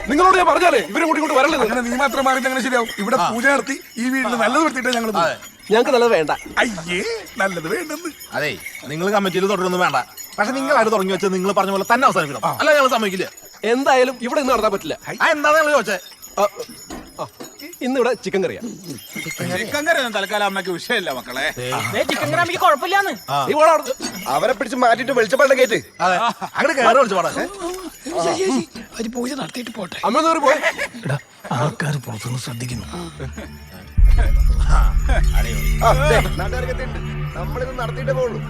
നിങ്ങളോട് ഞാൻ പറഞ്ഞാലേ ഇവരെ കൂടി കൊണ്ട് വരല്ലേ? അങ്ങനെ നീ മാത്രം മാറി അങ്ങനെ ശരിയാവും. ഇവിടെ പൂജ നടത്തി ഈ വീട്ടിൽ നല്ലത് വരുത്തിയിട്ടേ ഞങ്ങൾ ഞങ്ങൾക്ക് നല്ലത് വേണ്ട. അയ്യേ നല്ലത് വേണ്ടെന്ന്. അതെ നിങ്ങൾ കമ്മിറ്റിയിൽ തുടരൊന്നും വേണ്ട. പക്ഷെ നിങ്ങളായിട്ട് തുടങ്ങി വെച്ചത് നിങ്ങൾ പറഞ്ഞ പോലെ തന്നെ അവസാനിക്കണം. അല്ല ഞങ്ങൾ സമ്മതിക്കില്ല. എന്തായാലും ഇവിടെ ഇന്ന് നടത്താൻ പറ്റില്ല. എന്താ നിങ്ങൾ ചോദിച്ചേ? ഇന്നിവിടെ ചിക്കൻ കറിയാ. ചിക്കൻ കറി ഒന്നും തൽക്കാലം അമ്മയ്ക്ക് വിഷയമില്ല മക്കളെ. ചിക്കൻ കറി അമ്മയ്ക്ക് കുഴപ്പമില്ലാന്ന്. അവരെ പിടിച്ച് മാറ്റിട്ട് വെളിച്ചപ്പാടിനെ കേട്ട് അങ്ങനെ കയറി വിളിച്ചു പാടാ. പൂജ നടത്തിയിട്ട് പോട്ടെ. അമ്മ പോയി. ആൾക്കാർ പുറത്തുനിന്ന് ശ്രദ്ധിക്കുന്നു. നമ്മളിത് നടത്തിയിട്ടേ പോകുള്ളൂ.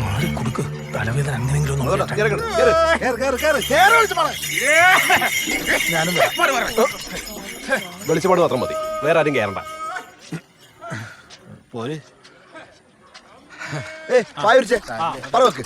മാറി കൊടുക്ക്. തലവേദന അങ്ങനെങ്കിലും വെളിച്ചപ്പാട് മാത്രം മതി, വേറെ ആരും കയറണ്ട. പോര് പറ വെക്ക്.